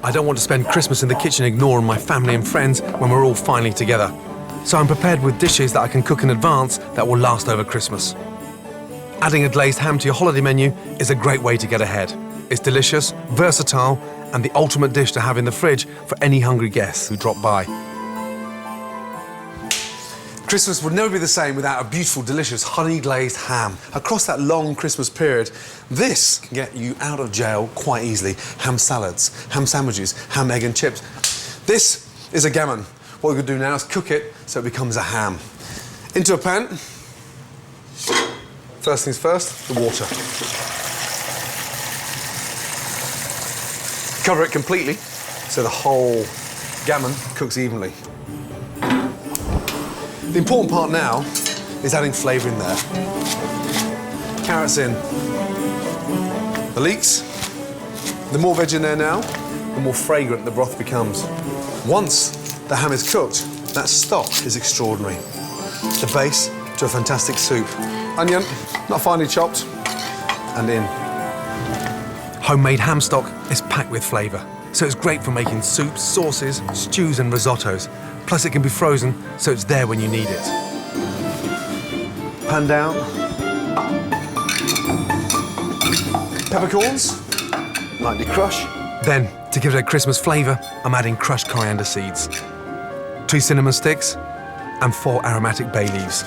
I don't want to spend Christmas in the kitchen ignoring my family and friends when we're all finally together. So I'm prepared with dishes that I can cook in advance that will last over Christmas. Adding a glazed ham to your holiday menu is a great way to get ahead. It's delicious, versatile, and the ultimate dish to have in the fridge for any hungry guests who drop by. Christmas would never be the same without a beautiful, delicious honey-glazed ham. Across that long Christmas period, this can get you out of jail quite easily. Ham salads, ham sandwiches, ham, egg and chips. This is a gammon. What we're going to do now is cook it so it becomes a ham. Into a pan. First things first, the water. Cover it completely so the whole gammon cooks evenly. The important part now is adding flavour in there. Carrots in. The leeks. The more veg in there now, the more fragrant the broth becomes. Once the ham is cooked, that stock is extraordinary. The base to a fantastic soup. Onion, not finely chopped, and in. Homemade ham stock is packed with flavour, so it's great for making soups, sauces, stews and risottos. Plus it can be frozen, so it's there when you need it. Pan down. Peppercorns, lightly crush. Then, to give it a Christmas flavour, I'm adding crushed coriander seeds, 2 cinnamon sticks, and 4 aromatic bay leaves.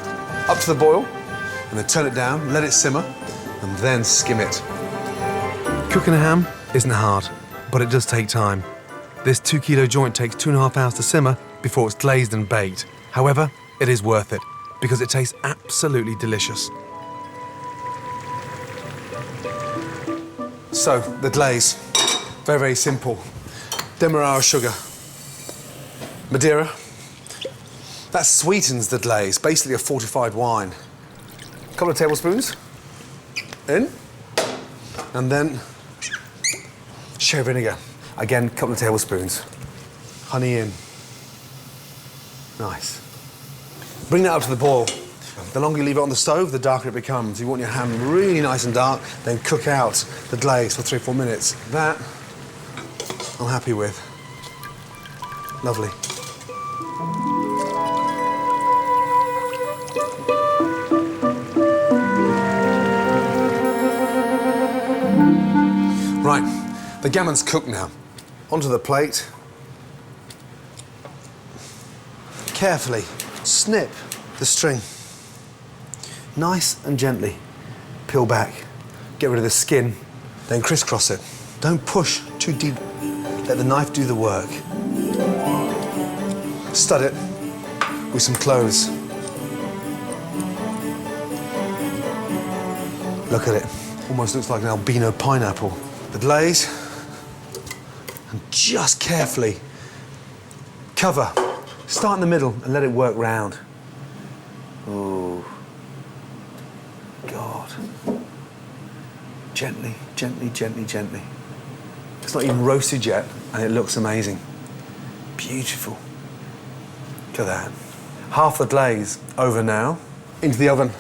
Up to the boil, and then turn it down, let it simmer, and then skim it. Cooking a ham isn't hard, but it does take time. This 2-kilo joint takes 2.5 hours to simmer before it's glazed and baked. However, it is worth it because it tastes absolutely delicious. So, the glaze, very, very simple. Demerara sugar, Madeira. That sweetens the glaze, basically a fortified wine. A couple of tablespoons in, and then sherry vinegar. Again, a couple of tablespoons. Honey in. Nice. Bring that up to the boil. The longer you leave it on the stove, the darker it becomes. You want your ham really nice and dark, then cook out the glaze for 3 or 4 minutes. That, I'm happy with. Lovely. Right, the gammon's cooked now. Onto the plate. Carefully snip the string. Nice and gently peel back. Get rid of the skin, then crisscross it. Don't push too deep. Let the knife do the work. Stud it with some cloves. Look at it. Almost looks like an albino pineapple. The glaze, and just carefully cover. Start in the middle and let it work round. Oh, God. Gently, gently, gently, gently. It's not even roasted yet, and it looks amazing. Beautiful. Look at that. Half the glaze over now. Into the oven.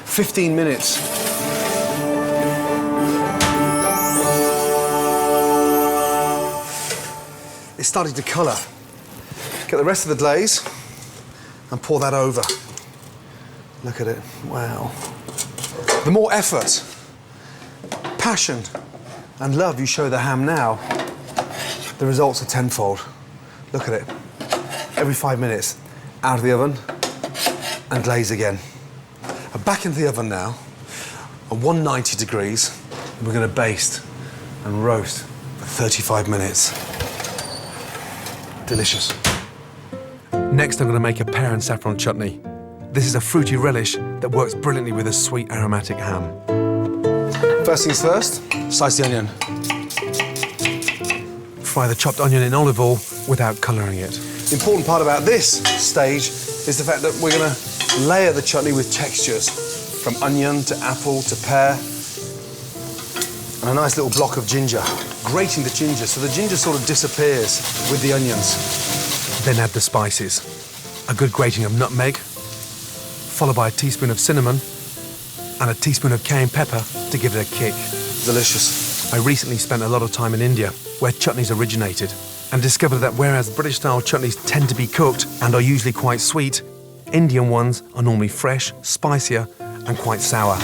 15 minutes. It's starting to colour. Get the rest of the glaze and pour that over. Look at it, wow. The more effort, passion and love you show the ham now, the results are tenfold. Look at it. Every 5 minutes, out of the oven and glaze again. And back into the oven now, at 190 degrees, and we're going to baste and roast for 35 minutes. Delicious. Next, I'm going to make a pear and saffron chutney. This is a fruity relish that works brilliantly with a sweet aromatic ham. First things first, slice the onion. Fry the chopped onion in olive oil without colouring it. The important part about this stage is the fact that we're going to layer the chutney with textures, from onion to apple to pear, and a nice little block of ginger. Grating the ginger so the ginger sort of disappears with the onions. Then add the spices. A good grating of nutmeg, followed by a teaspoon of cinnamon and a teaspoon of cayenne pepper to give it a kick. Delicious. I recently spent a lot of time in India, where chutneys originated, and discovered that whereas British-style chutneys tend to be cooked and are usually quite sweet, Indian ones are normally fresh, spicier, and quite sour.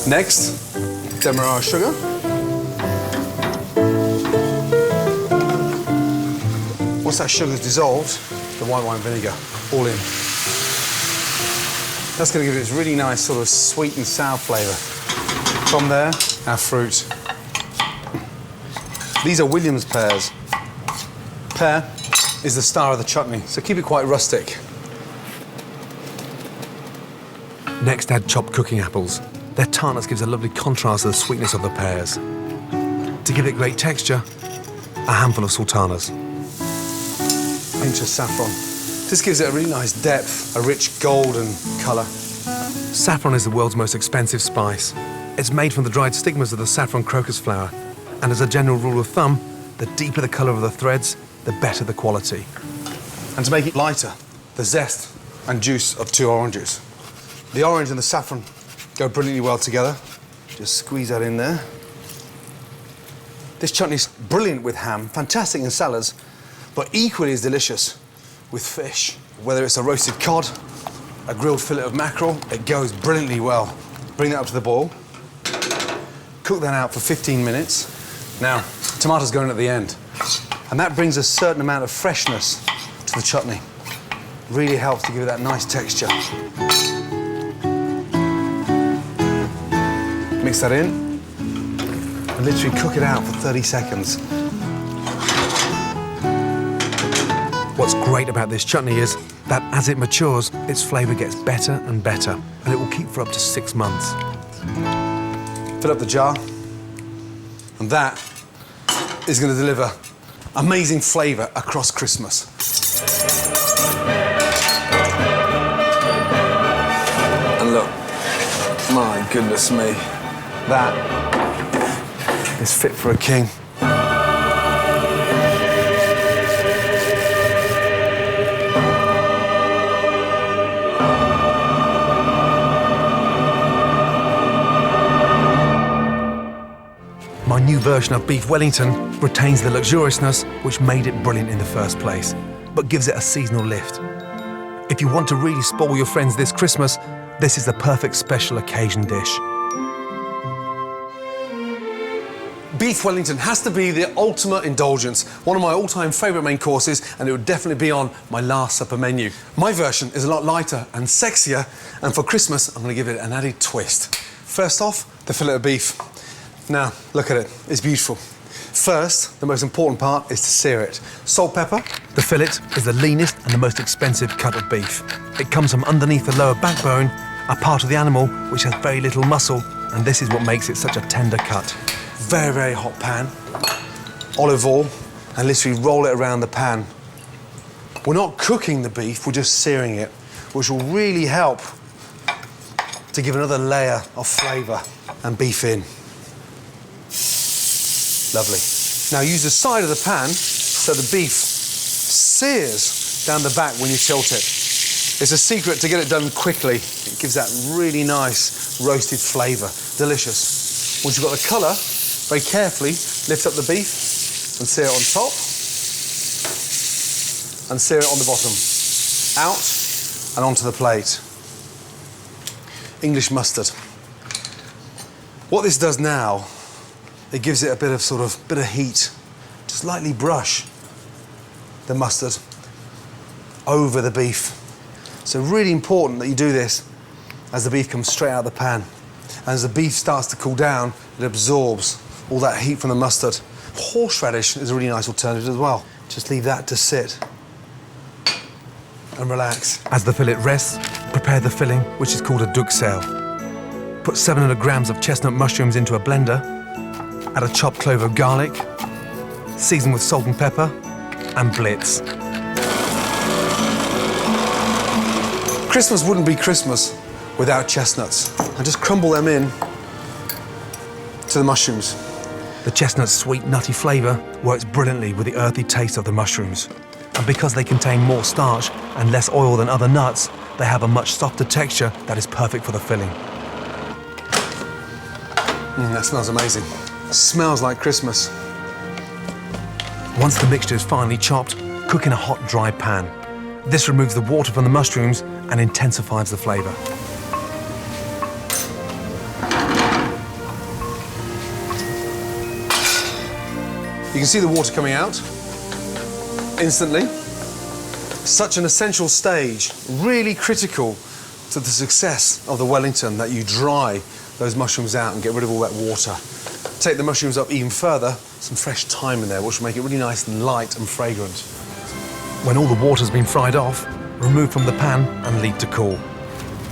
Next, demerara sugar. Once that sugar's dissolved, the white wine vinegar, all in. That's going to give it this really nice sort of sweet and sour flavour. From there, our fruit. These are Williams pears. Pear is the star of the chutney, so keep it quite rustic. Next, add chopped cooking apples. Their tartness gives a lovely contrast to the sweetness of the pears. To give it great texture, a handful of sultanas. A pinch of saffron. This gives it a really nice depth, a rich golden colour. Saffron is the world's most expensive spice. It's made from the dried stigmas of the saffron crocus flower, and as a general rule of thumb, the deeper the colour of the threads, the better the quality. And to make it lighter, the zest and juice of 2 oranges. The orange and the saffron go brilliantly well together. Just squeeze that in there. This chutney's brilliant with ham, fantastic in salads, but equally as delicious with fish. Whether it's a roasted cod, a grilled fillet of mackerel, it goes brilliantly well. Bring that up to the boil. Cook that out for 15 minutes. Now, tomatoes go in at the end, and that brings a certain amount of freshness to the chutney. Really helps to give it that nice texture. Mix that in, and literally cook it out for 30 seconds. What's great about this chutney is that as it matures, its flavour gets better and better, and it will keep for up to 6 months. Fill up the jar, and that is going to deliver amazing flavour across Christmas. And look, my goodness me, that is fit for a king. My new version of beef Wellington retains the luxuriousness which made it brilliant in the first place, but gives it a seasonal lift. If you want to really spoil your friends this Christmas, this is the perfect special occasion dish. Beef Wellington has to be the ultimate indulgence, one of my all-time favourite main courses, and it would definitely be on my last supper menu. My version is a lot lighter and sexier, and for Christmas, I'm going to give it an added twist. First off, the fillet of beef. Now, look at it, it's beautiful. First, the most important part is to sear it. Salt, pepper. The fillet is the leanest and the most expensive cut of beef. It comes from underneath the lower backbone, a part of the animal which has very little muscle, and this is what makes it such a tender cut. Very, very hot pan, olive oil, and literally roll it around the pan. We're not cooking the beef, we're just searing it, which will really help to give another layer of flavour and beef in. Lovely. Now use the side of the pan so the beef sears down the back when you tilt it. It's a secret to get it done quickly. It gives that really nice roasted flavour. Delicious. Once you've got the colour, very carefully lift up the beef and sear it on top and sear it on the bottom. Out and onto the plate. English mustard. What this does now, it gives it a bit of heat. Just lightly brush the mustard over the beef. So really important that you do this as the beef comes straight out of the pan. And as the beef starts to cool down, it absorbs all that heat from the mustard. Horseradish is a really nice alternative as well. Just leave that to sit and relax. As the fillet rests, prepare the filling, which is called a duxelle. Put 700 grams of chestnut mushrooms into a blender, add a chopped clove of garlic, season with salt and pepper, and blitz. Christmas wouldn't be Christmas without chestnuts. And just crumble them in to the mushrooms. The chestnut's sweet, nutty flavour works brilliantly with the earthy taste of the mushrooms. And because they contain more starch and less oil than other nuts, they have a much softer texture that is perfect for the filling. That smells amazing. Smells like Christmas. Once the mixture is finely chopped, cook in a hot, dry pan. This removes the water from the mushrooms and intensifies the flavour. You can see the water coming out instantly. Such an essential stage, really critical to the success of the Wellington, that you dry those mushrooms out and get rid of all that water. Take the mushrooms up even further, some fresh thyme in there, which will make it really nice and light and fragrant. When all the water's been fried off, remove from the pan and leave to cool.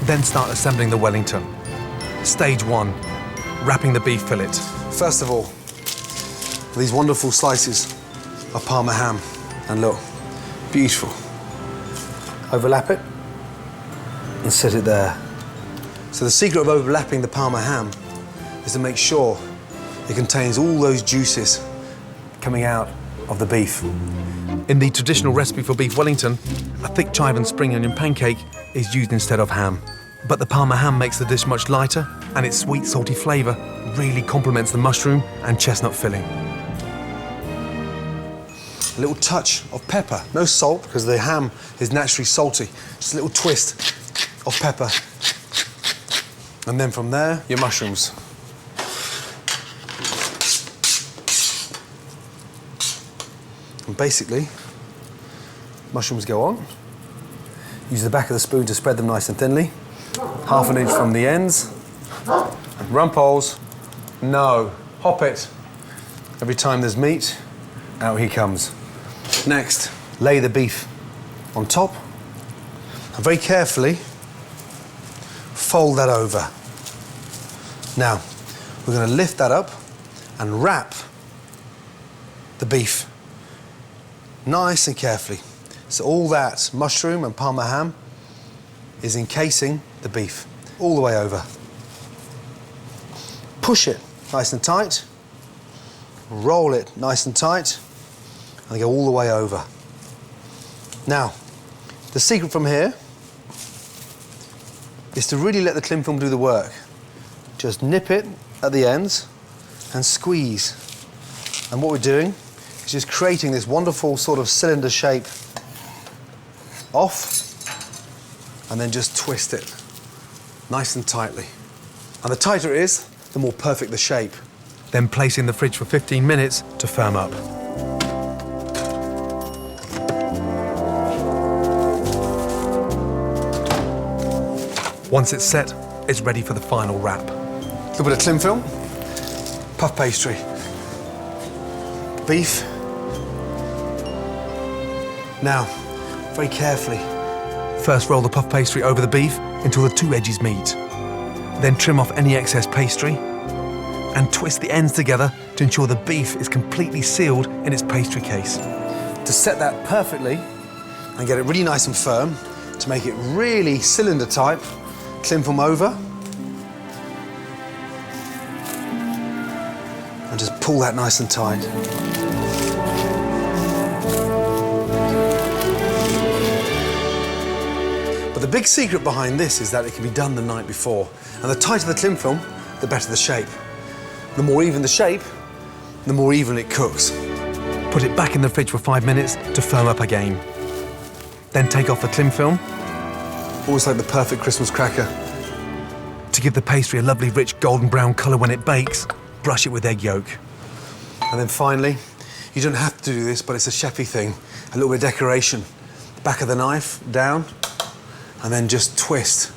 Then start assembling the Wellington. Stage 1, wrapping the beef fillet. First of all, these wonderful slices of Parma ham. And look, beautiful. Overlap it and set it there. So the secret of overlapping the Parma ham is to make sure it contains all those juices coming out of the beef. In the traditional recipe for beef Wellington, a thick chive and spring onion pancake is used instead of ham. But the Parma ham makes the dish much lighter, and its sweet, salty flavour really complements the mushroom and chestnut filling. A little touch of pepper. No salt, because the ham is naturally salty. Just a little twist of pepper. And then from there, your mushrooms. And basically, mushrooms go on. Use the back of the spoon to spread them nice and thinly. Half an inch from the ends. Rumples. No. Hop it. Every time there's meat, out he comes. Next, lay the beef on top. And very carefully, fold that over. Now, we're going to lift that up and wrap the beef nice and carefully. So all that mushroom and Parma ham is encasing the beef all the way over. Push it nice and tight, roll it nice and tight, and go all the way over. Now, the secret from here is to really let the cling film do the work. Just nip it at the ends and squeeze. And what we're doing is just creating this wonderful sort of cylinder shape off, and then just twist it nice and tightly. And the tighter it is, the more perfect the shape. Then place in the fridge for 15 minutes to firm up. Once it's set, it's ready for the final wrap. A little bit of cling film, puff pastry, beef. Now, very carefully. First, roll the puff pastry over the beef until the two edges meet. Then trim off any excess pastry and twist the ends together to ensure the beef is completely sealed in its pastry case. To set that perfectly and get it really nice and firm, to make it really cylinder type, cling film over and just pull that nice and tight. But the big secret behind this is that it can be done the night before. And the tighter the cling film, the better the shape. The more even the shape, the more even it cooks. Put it back in the fridge for 5 minutes to firm up again. Then take off the cling film. Always like the perfect Christmas cracker. To give the pastry a lovely rich golden brown colour when it bakes, brush it with egg yolk. And then finally, you don't have to do this, but it's a chefy thing. A little bit of decoration. Back of the knife, down, and then just twist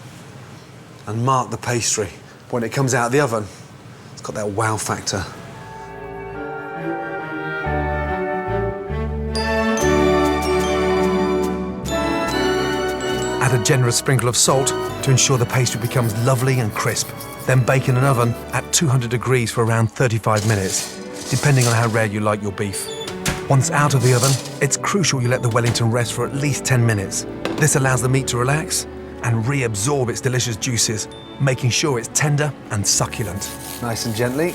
and mark the pastry. When it comes out of the oven, it's got that wow factor. Add a generous sprinkle of salt to ensure the pastry becomes lovely and crisp. Then bake in an oven at 200 degrees for around 35 minutes, depending on how rare you like your beef. Once out of the oven, it's crucial you let the Wellington rest for at least 10 minutes. This allows the meat to relax and reabsorb its delicious juices, making sure it's tender and succulent. Nice and gently.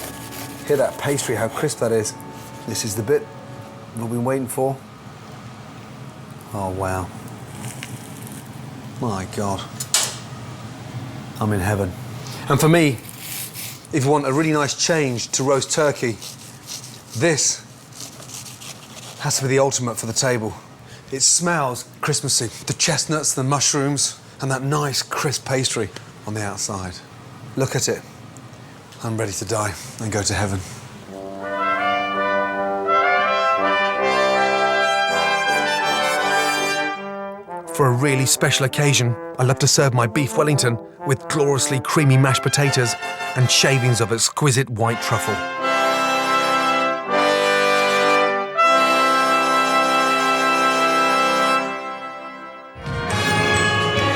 Hear that pastry, how crisp that is. This is the bit we've been waiting for. Oh, wow. My God. I'm in heaven. And for me, if you want a really nice change to roast turkey, this has to be the ultimate for the table. It smells Christmassy. The chestnuts, the mushrooms, and that nice crisp pastry on the outside. Look at it. I'm ready to die and go to heaven. For a really special occasion, I love to serve my beef Wellington with gloriously creamy mashed potatoes and shavings of exquisite white truffle.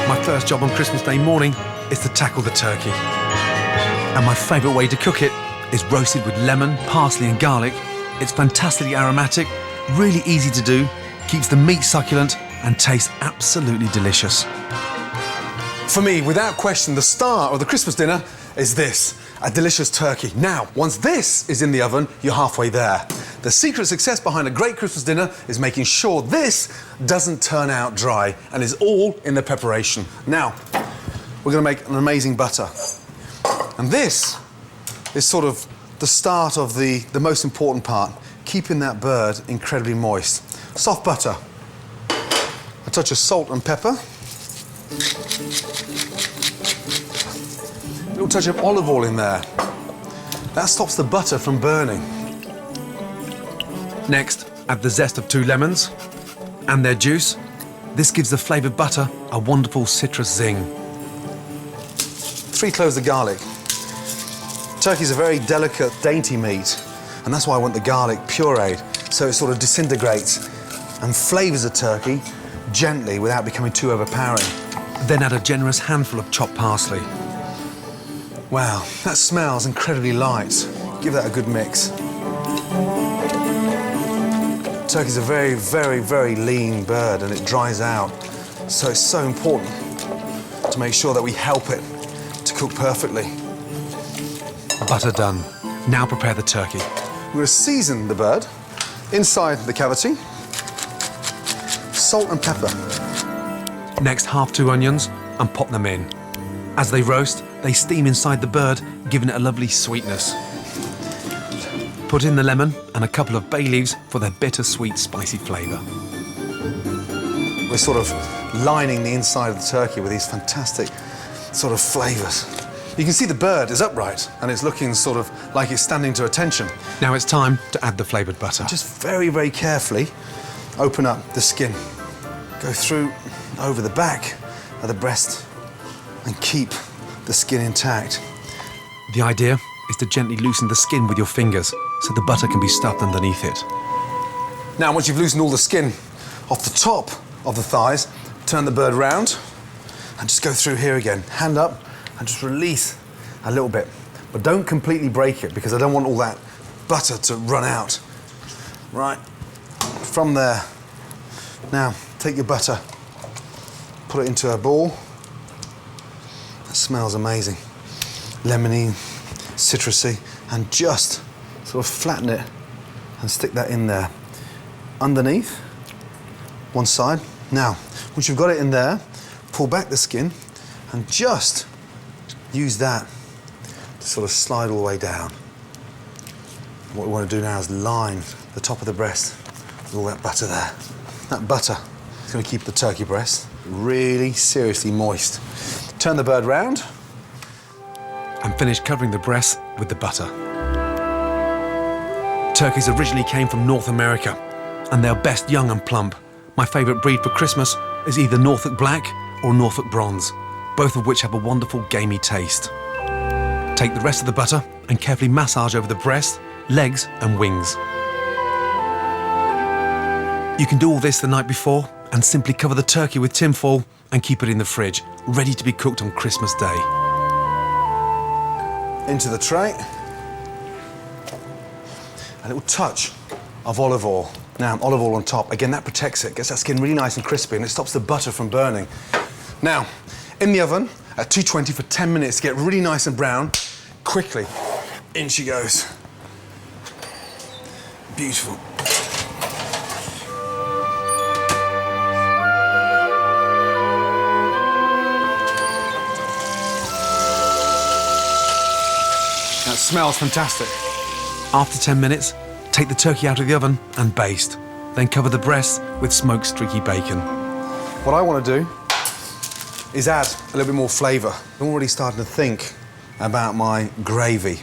My first job on Christmas Day morning is to tackle the turkey. And my favourite way to cook it is roasted with lemon, parsley and garlic. It's fantastically aromatic, really easy to do, keeps the meat succulent and tastes absolutely delicious. For me, without question, the star of the Christmas dinner is this, a delicious turkey. Now, once this is in the oven, you're halfway there. The secret success behind a great Christmas dinner is making sure this doesn't turn out dry and is all in the preparation. Now, we're going to make an amazing butter. And this is sort of the start of the most important part, keeping that bird incredibly moist. Soft butter. A touch of salt and pepper. A little touch of olive oil in there. That stops the butter from burning. Next, add the zest of 2 lemons and their juice. This gives the flavoured butter a wonderful citrus zing. 3 cloves of garlic. Turkey's a very delicate, dainty meat, and that's why I want the garlic pureed, so it sort of disintegrates and flavours the turkey gently without becoming too overpowering. Then add a generous handful of chopped parsley. Wow, that smells incredibly light. Give that a good mix. Turkey's a very, very, very lean bird and it dries out, so it's so important to make sure that we help it to cook perfectly. Butter done. Now prepare the turkey. We're going to season the bird inside the cavity. Salt and pepper. Next, half 2 onions and pop them in. As they roast, they steam inside the bird, giving it a lovely sweetness. Put in the lemon and a couple of bay leaves for their bitter-sweet, spicy flavour. We're sort of lining the inside of the turkey with these fantastic sort of flavours. You can see the bird is upright and it's looking sort of like it's standing to attention. Now it's time to add the flavoured butter. Just very, very carefully open up the skin. Go through over the back of the breast and keep the skin intact. The idea is to gently loosen the skin with your fingers so the butter can be stuffed underneath it. Now, once you've loosened all the skin off the top of the thighs, turn the bird round and just go through here again. Hand up and just release a little bit. But don't completely break it because I don't want all that butter to run out. Right, from there. Now, take your butter, put it into a ball. That smells amazing. Lemony, citrusy, and just sort of flatten it and stick that in there. Underneath, one side. Now, once you've got it in there, pull back the skin and just use that to sort of slide all the way down. What we want to do now is line the top of the breast with all that butter there. That butter is going to keep the turkey breast really seriously moist. Turn the bird round. And finish covering the breast with the butter. Turkeys originally came from North America, and they're best young and plump. My favourite breed for Christmas is either Norfolk Black or Norfolk Bronze, both of which have a wonderful gamey taste. Take the rest of the butter and carefully massage over the breast, legs and wings. You can do all this the night before and simply cover the turkey with tin foil and keep it in the fridge, ready to be cooked on Christmas Day. Into the tray. A little touch of olive oil. Now, olive oil on top. Again, that protects it, gets that skin really nice and crispy, and it stops the butter from burning. Now, in the oven at 220 for 10 minutes to get really nice and brown. Quickly, in she goes. Beautiful. Smells fantastic. After 10 minutes, take the turkey out of the oven and baste. Then cover the breasts with smoked streaky bacon. What I want to do is add a little bit more flavour. I'm already starting to think about my gravy.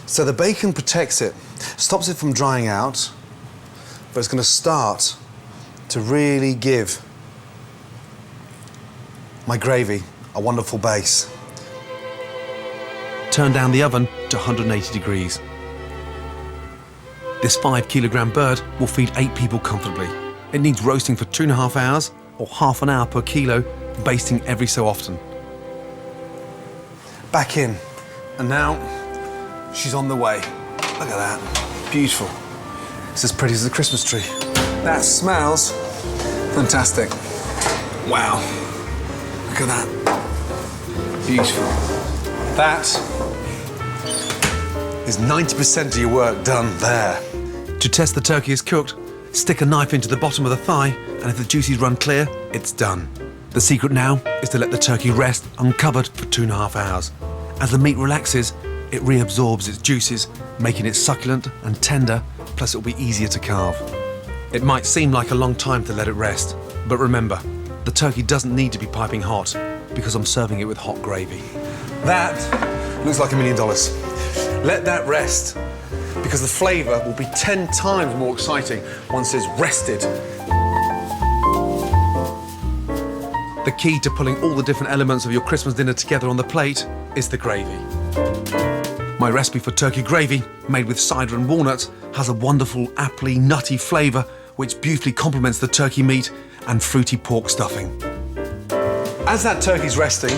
So the bacon protects it, stops it from drying out, but it's going to start to really give my gravy a wonderful base. Turn down the oven to 180 degrees. This 5-kilogram bird will feed 8 people comfortably. It needs roasting for 2.5 hours or half an hour per kilo, basting every so often. Back in, and now she's on the way. Look at that, beautiful. It's as pretty as a Christmas tree. That smells fantastic. Wow, look at that, beautiful. That is 90% of your work done there. To test the turkey is cooked, stick a knife into the bottom of the thigh, and if the juices run clear, it's done. The secret now is to let the turkey rest uncovered for 2.5 hours. As the meat relaxes, it reabsorbs its juices, making it succulent and tender, plus it'll be easier to carve. It might seem like a long time to let it rest, but remember, the turkey doesn't need to be piping hot because I'm serving it with hot gravy. That looks like $1 million. Let that rest, because the flavour will be 10 times more exciting once it's rested. The key to pulling all the different elements of your Christmas dinner together on the plate is the gravy. My recipe for turkey gravy, made with cider and walnuts, has a wonderful, aptly nutty flavour which beautifully complements the turkey meat and fruity pork stuffing. As that turkey's resting,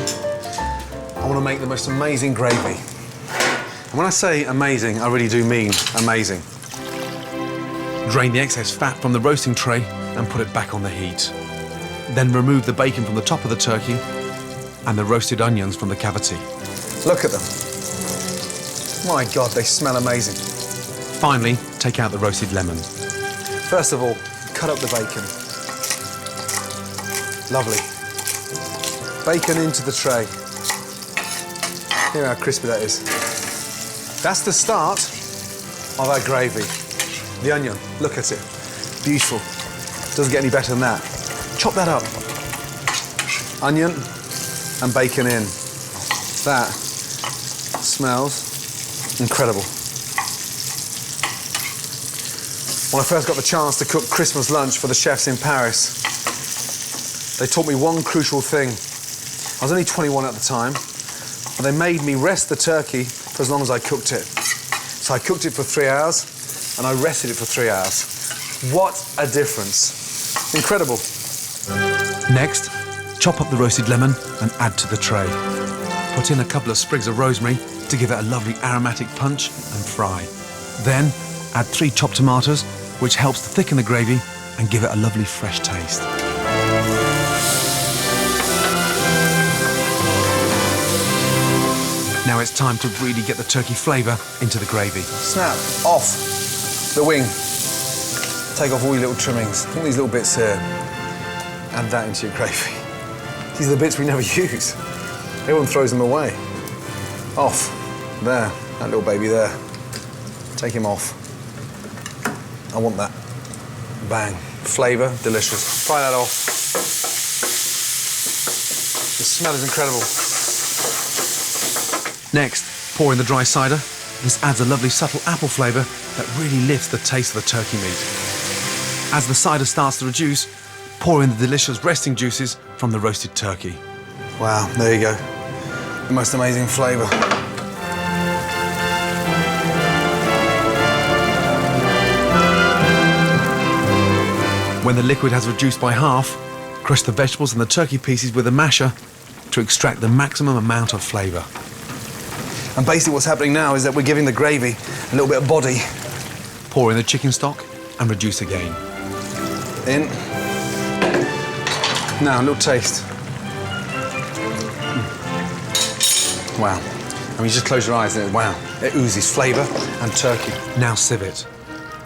I want to make the most amazing gravy. And when I say amazing, I really do mean amazing. Drain the excess fat from the roasting tray and put it back on the heat. Then remove the bacon from the top of the turkey and the roasted onions from the cavity. Look at them. My God, they smell amazing. Finally, take out the roasted lemon. First of all, cut up the bacon. Lovely. Bacon into the tray. Hear how crispy that is. That's the start of our gravy. The onion, look at it. Beautiful. Doesn't get any better than that. Chop that up. Onion and bacon in. That smells incredible. When I first got the chance to cook Christmas lunch for the chefs in Paris, they taught me one crucial thing. I was only 21 at the time, but they made me rest the turkey for as long as I cooked it. So I cooked it for 3 hours, and I rested it for 3 hours. What a difference. Incredible. Next, chop up the roasted lemon and add to the tray. Put in a couple of sprigs of rosemary to give it a lovely aromatic punch and fry. Then, add 3 chopped tomatoes, which helps to thicken the gravy and give it a lovely fresh taste. Now it's time to really get the turkey flavour into the gravy. Snap off the wing. Take off all your little trimmings, all these little bits here. Add that into your gravy. These are the bits we never use. Everyone throws them away. Off. There, that little baby there. Take him off. I want that. Bang. Flavour, delicious. Fry that off. The smell is incredible. Next, pour in the dry cider. This adds a lovely subtle apple flavour that really lifts the taste of the turkey meat. As the cider starts to reduce, pour in the delicious resting juices from the roasted turkey. Wow, there you go. The most amazing flavour. When the liquid has reduced by half, crush the vegetables and the turkey pieces with a masher to extract the maximum amount of flavour. And basically what's happening now is that we're giving the gravy a little bit of body. Pour in the chicken stock and reduce again. In. Now, a little taste. Wow. I mean, just close your eyes and wow, it oozes flavour and turkey. Now sieve it.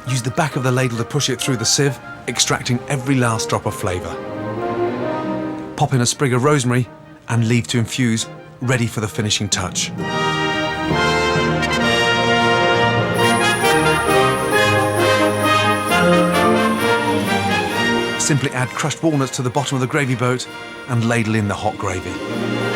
Use the back of the ladle to push it through the sieve, extracting every last drop of flavour. Pop in a sprig of rosemary and leave to infuse, ready for the finishing touch. Simply add crushed walnuts to the bottom of the gravy boat and ladle in the hot gravy.